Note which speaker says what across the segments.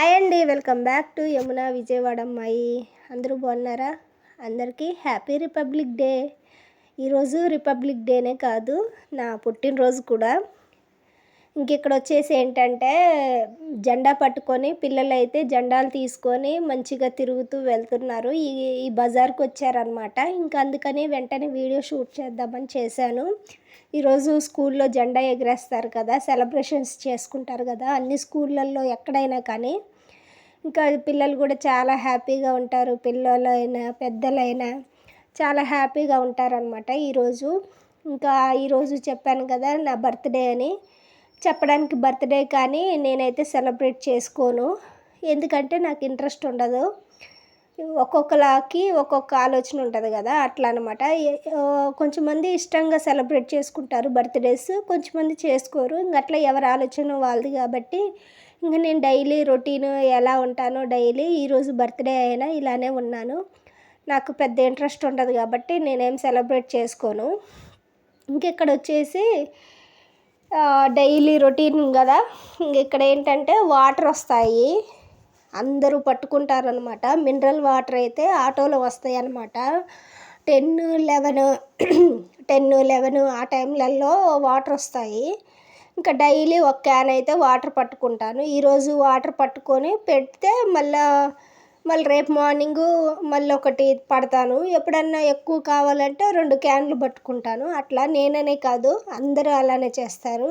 Speaker 1: Hi అండి, welcome back to Yamuna Vijayawada అమ్మాయి. అందరూ బాగున్నారా? అందరికీ హ్యాపీ రిపబ్లిక్ డే. ఈరోజు రిపబ్లిక్ డేనే కాదు, నా పుట్టినరోజు కూడా. ఇక్కడ వచ్చేసి ఏంటంటే జెండా పట్టుకొని పిల్లలు అయితే జెండాలు తీసుకొని మంచిగా తిరుగుతూ వెళ్తున్నారు. ఈ బజార్కి వచ్చారనమాట. ఇంకా అందుకని వెంటనే వీడియో షూట్ చేద్దామని చేశాను. ఈరోజు స్కూల్లో జెండా ఎగరేస్తారు కదా, సెలబ్రేషన్స్ చేసుకుంటారు కదా అన్ని స్కూళ్ళల్లో ఎక్కడైనా కానీ. ఇంకా పిల్లలు కూడా చాలా హ్యాపీగా ఉంటారు, పిల్లలైనా పెద్దలైనా చాలా హ్యాపీగా ఉంటారనమాట ఈరోజు. ఇంకా ఈరోజు చెప్పాను కదా నా బర్త్డే అని, చెప్పడానికి బర్త్డే కానీ నేనైతే సెలబ్రేట్ చేసుకోను. ఎందుకంటే నాకు ఇంట్రెస్ట్ ఉండదు. ఒక్కొక్కలాకి ఒక్కొక్క ఆలోచన ఉంటుంది కదా, అట్లా అనమాట. కొంచెంమంది ఇష్టంగా సెలబ్రేట్ చేసుకుంటారు బర్త్డేస్, కొంచెంమంది చేసుకోరు. ఇంక అట్లా ఎవరి ఆలోచన వాళ్ళది కాబట్టి ఇంకా నేను డైలీ రొటీన్ ఎలా ఉంటానో డైలీ ఈరోజు బర్త్డే అయినా ఇలానే ఉన్నాను. నాకు పెద్ద ఇంట్రెస్ట్ ఉండదు కాబట్టి నేనేం సెలబ్రేట్ చేసుకోను. ఇంకెక్కడ వచ్చేసి డైలీ రొటీన్ కదా, ఇక్కడ ఏంటంటే వాటర్ వస్తాయి, అందరూ పట్టుకుంటారనమాట. మినరల్ వాటర్ అయితే ఆటోలో వస్తాయి అన్నమాట. 10-11 ఆ టైంలలో వాటర్ వస్తాయి. ఇంకా డైలీ ఒక క్యాన్ అయితే వాటర్ పట్టుకుంటాను. ఈరోజు వాటర్ పట్టుకొని పెడితే మళ్ళీ రేపు మార్నింగు మళ్ళీ ఒకటి పడతాను. ఎప్పుడన్నా ఎక్కువ కావాలంటే 2 క్యాన్లు పట్టుకుంటాను. అట్లా నేననే కాదు, అందరూ అలానే చేస్తారు.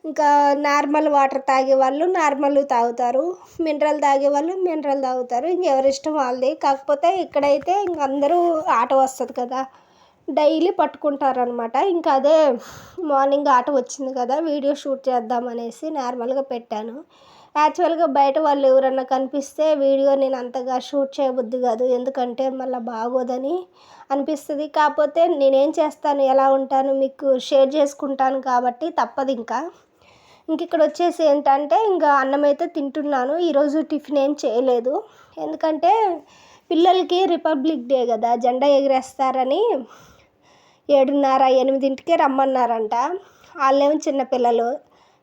Speaker 1: ఇంకా నార్మల్ వాటర్ తాగే వాళ్ళు నార్మల్ తాగుతారు, మినరల్ తాగే వాళ్ళు మినరల్ తాగుతారు. ఇంకెవరిష్టం వాళ్ళది. కాకపోతే ఇక్కడైతే ఇంక అందరూ ఆటో వస్తుంది కదా, డైలీ పట్టుకుంటారనమాట. ఇంకా అదే మార్నింగ్ ఆటో వచ్చింది కదా, వీడియో షూట్ చేద్దామనేసి నార్మల్గా పెట్టాను. యాక్చువల్గా బయట వాళ్ళు ఎవరన్నా కనిపిస్తే వీడియో నేను అంతగా షూట్ చేయబుద్ది కాదు, ఎందుకంటే మళ్ళీ బాగోదని అనిపిస్తుంది. కాకపోతే నేనేం చేస్తాను, ఎలా ఉంటాను మీకు షేర్ చేసుకుంటాను కాబట్టి తప్పదు. ఇక్కడ వచ్చేసి ఏంటంటే ఇంకా అన్నం అయితే తింటున్నాను. ఈరోజు టిఫిన్ ఏం చేయలేదు, ఎందుకంటే పిల్లలకి రిపబ్లిక్ డే కదా, జెండా ఎగిరేస్తారని 7:30-8కే రమ్మన్నారంట. వాళ్ళేమో చిన్నపిల్లలు,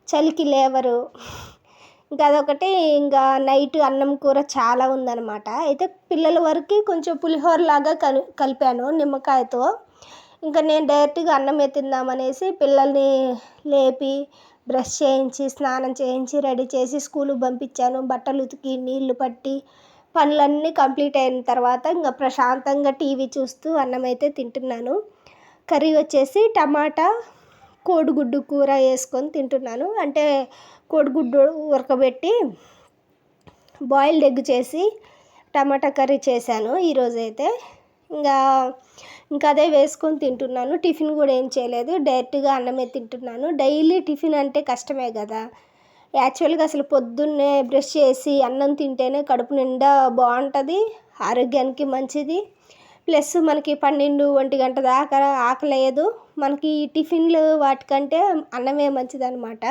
Speaker 1: చలికి లేవరు. ఇంకా అదొకటి. ఇంకా నైట్ అన్నం కూర చాలా ఉందన్నమాట. అయితే పిల్లల వరకు కొంచెం పులిహోర లాగా కలిపాను నిమ్మకాయతో. ఇంకా నేను డైరెక్ట్గా అన్నమే తిందామనేసి పిల్లల్ని లేపి బ్రష్ చేయించి స్నానం చేయించి రెడీ చేసి స్కూల్కి పంపించాను. బట్టలు ఉతికి నీళ్లు పట్టి పనులన్నీ కంప్లీట్ అయిన తర్వాత ఇంకా ప్రశాంతంగా టీవీ చూస్తూ అన్నం అయితే తింటున్నాను. కర్రీ వచ్చేసి టమాటా కోడిగుడ్డు కూర వేసుకొని తింటున్నాను. అంటే కోడిగుడ్డు ఉడకబెట్టి బాయిల్డ్ ఎగ్ చేసి టమాటా కర్రీ చేశాను ఈరోజైతే. ఇంకా అదే వేసుకొని తింటున్నాను. టిఫిన్ కూడా ఏం చేయలేదు, డైరెక్ట్గా అన్నమే తింటున్నాను. డైలీ టిఫిన్ అంటే కష్టమే కదా. యాక్చువల్గా అసలు పొద్దున్నే బ్రష్ చేసి అన్నం తింటేనే కడుపు నిండా బాగుంటుంది, ఆరోగ్యానికి మంచిది. ప్లస్ మనకి 12-1 గంట దాకా ఆకలేదు. మనకి ఈ టిఫిన్లు వాటికంటే అన్నమే మంచిదన్నమాట.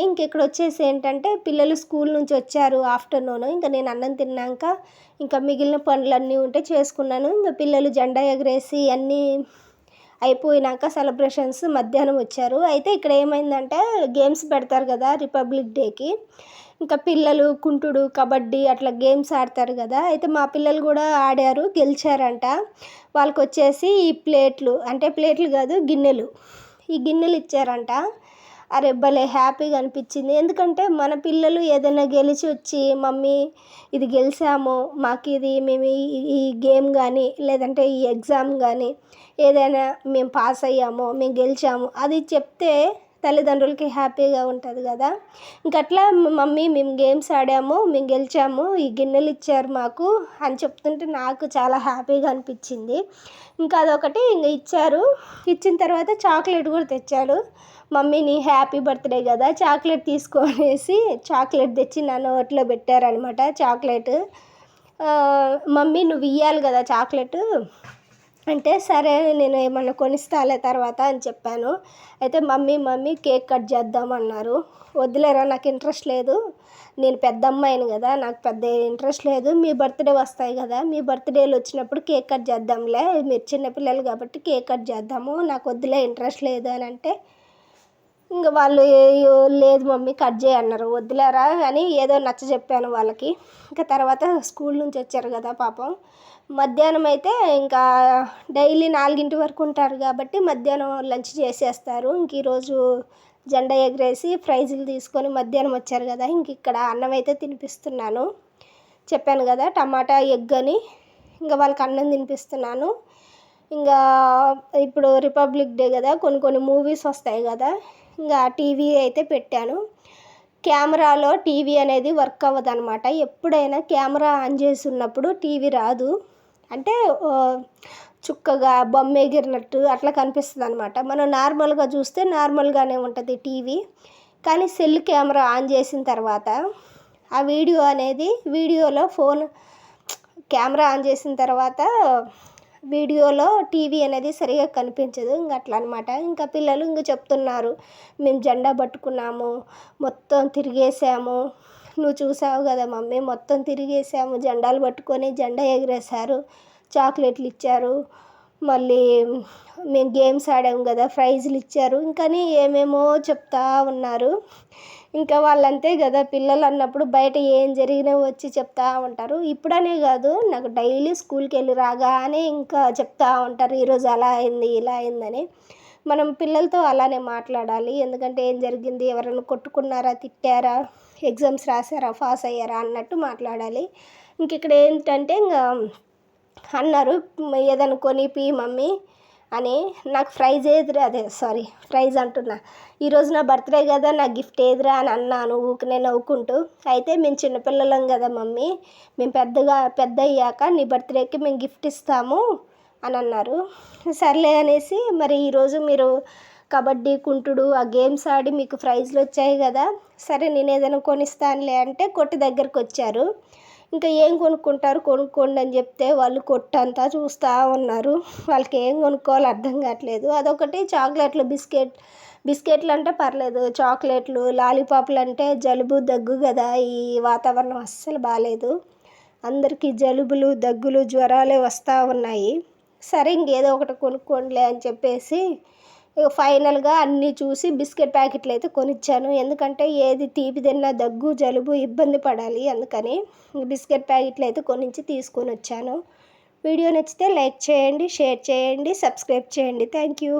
Speaker 1: ఇంకెక్కడ వచ్చేసి ఏంటంటే పిల్లలు స్కూల్ నుంచి వచ్చారు ఆఫ్టర్నూన్. ఇంకా నేను అన్నం తిన్నాక ఇంకా మిగిలిన పనులన్నీ ఉంటే చేసుకున్నాను. ఇంకా పిల్లలు జెండా ఎగరేసి అన్నీ అయిపోయినాక సెలబ్రేషన్స్ మధ్యాహ్నం వచ్చారు. అయితే ఇక్కడ ఏమైందంటే గేమ్స్ పెడతారు కదా రిపబ్లిక్ డేకి. ఇంకా పిల్లలు కుంటుడు, కబడ్డీ అట్లా గేమ్స్ ఆడతారు కదా. అయితే మా పిల్లలు కూడా ఆడారు, గెలిచారంట. వాళ్ళకి వచ్చేసి ఈ ప్లేట్లు, అంటే ప్లేట్లు కాదు గిన్నెలు, ఈ గిన్నెలు ఇచ్చారంట. అరే భలే హ్యాపీగా అనిపించింది. ఎందుకంటే మన పిల్లలు ఏదైనా గెలిచి వచ్చి మమ్మీ ఇది గెలిచాము, మాకు ఇది మేము ఈ గేమ్ కానీ లేదంటే ఈ ఎగ్జామ్ కానీ ఏదైనా మేము పాస్ అయ్యాము, మేము గెలిచాము అది చెప్తే తల్లిదండ్రులకి హ్యాపీగా ఉంటుంది కదా. అట్లా మమ్మీ మేము గేమ్స్ ఆడాము, మేము గెలిచాము, ఈ గిన్నెలు ఇచ్చారు మాకు అని చెప్తుంటే నాకు చాలా హ్యాపీగా అనిపించింది. అదొకటి. ఇచ్చారు. ఇచ్చిన తర్వాత చాక్లెట్ కూడా తెచ్చాడు. మమ్మీ నీ హ్యాపీ బర్త్డే కదా, చాక్లెట్ తీసుకో అనేసి చాక్లెట్ తెచ్చి నా నోట్లో పెట్టారనమాట. చాక్లెట్ మమ్మీ నువ్వు ఇవ్వాలి కదా చాక్లెట్ అంటే, సరే నేను ఏమన్నా కొనిస్తాలే తర్వాత అని చెప్పాను. అయితే మమ్మీ కేక్ కట్ చేద్దామన్నారు. వద్దులేరా నాకు ఇంట్రెస్ట్ లేదు, నేను పెద్ద అమ్మాయిని కదా, నాకు పెద్ద ఇంట్రెస్ట్ లేదు. మీ బర్త్డే వస్తాయి కదా, మీ బర్త్డేలు వచ్చినప్పుడు కేక్ కట్ చేద్దాంలే, మీరు చిన్నపిల్లలు కాబట్టి కేక్ కట్ చేద్దాము, నాకు వద్దులే ఇంట్రెస్ట్ లేదు అని అంటే ఇంక వాళ్ళు లేదు మమ్మీ కట్ చేయి అన్నారు. వద్దులేరా అని ఏదో నచ్చ చెప్పాను వాళ్ళకి. ఇంకా తర్వాత స్కూల్ నుంచి వచ్చారు కదా పాపం, మధ్యాహ్నం అయితే ఇంకా డైలీ 4 వరకు ఉంటారు కాబట్టి మధ్యాహ్నం లంచ్ చేసేస్తారు. ఇంక ఈరోజు జెండా ఎగరేసి ప్రైజులు తీసుకొని మధ్యాహ్నం వచ్చారు కదా, ఇంక ఇక్కడ అన్నం అయితే తినిపిస్తున్నాను. చెప్పాను కదా టమాటా ఎగ్ అని, ఇంకా వాళ్ళకి అన్నం తినిపిస్తున్నాను. ఇంకా ఇప్పుడు రిపబ్లిక్ డే కదా, కొన్ని మూవీస్ వస్తాయి కదా, ఇంకా టీవీ అయితే పెట్టాను. కెమెరాలో టీవీ అనేది వర్క్ అవ్వదు అనమాట. ఎప్పుడైనా కెమెరా ఆన్ చేసి ఉన్నప్పుడు టీవీ రాదు, అంటే చుక్కగా బొమ్మ ఎగిరినట్టు అట్లా కనిపిస్తుంది అనమాట. మనం నార్మల్గా చూస్తే నార్మల్గానే ఉంటుంది టీవీ, కానీ సెల్ కెమెరా ఆన్ చేసిన తర్వాత ఆ వీడియో అనేది వీడియోలో కెమెరా ఆన్ చేసిన తర్వాత వీడియోలో టీవీ అనేది సరిగా కనిపించదు. ఇంక అట్లా అనమాట. ఇంకా పిల్లలు ఇంక చెప్తున్నారు, మేము జెండా పట్టుకున్నాము, మొత్తం తిరిగేసాము, నువ్వు చూసావు కదా మమ్మీ, మొత్తం తిరిగేసాము, జెండాలు పట్టుకొని జెండా ఎగిరేశారు, చాక్లెట్లు ఇచ్చారు, మళ్ళీ మేము గేమ్స్ ఆడాము కదా ప్రైజులు ఇచ్చారు, ఇంకని ఏమేమో చెప్తా ఉన్నారు. ఇంకా వాళ్ళంతే కదా, పిల్లలు అన్నప్పుడు బయట ఏం జరిగినా వచ్చి చెప్తా ఉంటారు. ఇప్పుడనే కాదు, నాకు డైలీ స్కూల్కి వెళ్ళి రాగానే ఇంకా చెప్తా ఉంటారు, ఈరోజు అలా అయింది ఇలా అయిందని. మనం పిల్లలతో అలానే మాట్లాడాలి. ఎందుకంటే ఏం జరిగింది, ఎవరైనా కొట్టుకున్నారా, తిట్టారా, ఎగ్జామ్స్ రాసారా, పాస్ అయ్యారా అన్నట్టు మాట్లాడాలి. ఇంక ఇక్కడ ఏంటంటే ఇంకా అన్నారు, ఏదైనా కొనిపి మమ్మీ అని. నాకు ప్రైజ్ అంటున్నా, ఈరోజు నా బర్త్డే కదా, నా గిఫ్ట్ ఏదిరా అని అన్నాను ఊరికనే నవ్వుకుంటూ. అయితే మేము చిన్నపిల్లలం కదా మమ్మీ, మేము పెద్ద అయ్యాక నీ బర్త్డేకి మేము గిఫ్ట్ ఇస్తాము అని అన్నారు. సర్లే అనేసి, మరి ఈరోజు మీరు కబడ్డీ కుంటుడు ఆ గేమ్స్ ఆడి మీకు ప్రైజ్లు వచ్చాయి కదా, సరే నేను ఏదైనా కొనిస్తానులే అంటే కొట్టు దగ్గరికి వచ్చారు. ఇంకా ఏం కొనుక్కోండి అని చెప్తే వాళ్ళు కొట్టంతా చూస్తూ ఉన్నారు. వాళ్ళకి ఏం కొనుక్కోవాలో అర్థం కావట్లేదు. అదొకటి చాక్లెట్లు, బిస్కెట్లు అంటే పర్లేదు, చాక్లెట్లు లాలీపాప్లు అంటే జలుబు దగ్గు కదా, ఈ వాతావరణం అస్సలు బాగాలేదు, అందరికీ జలుబులు దగ్గులు జ్వరాలే వస్తూ ఉన్నాయి. సరే ఇంకేదో ఒకటి కొనుక్కోండిలే అని చెప్పేసి ఇక ఫైనల్గా అన్నీ చూసి బిస్కెట్ ప్యాకెట్లు అయితే కొనిచ్చాను. ఎందుకంటే ఏది తీపి తిన్నా దగ్గు జలుబు ఇబ్బంది పడాలి, అందుకని బిస్కెట్ ప్యాకెట్లు అయితే కొనిచ్చి తీసుకొని వచ్చాను. వీడియో నచ్చితే లైక్ చేయండి, షేర్ చేయండి, సబ్స్క్రైబ్ చేయండి. Thank you.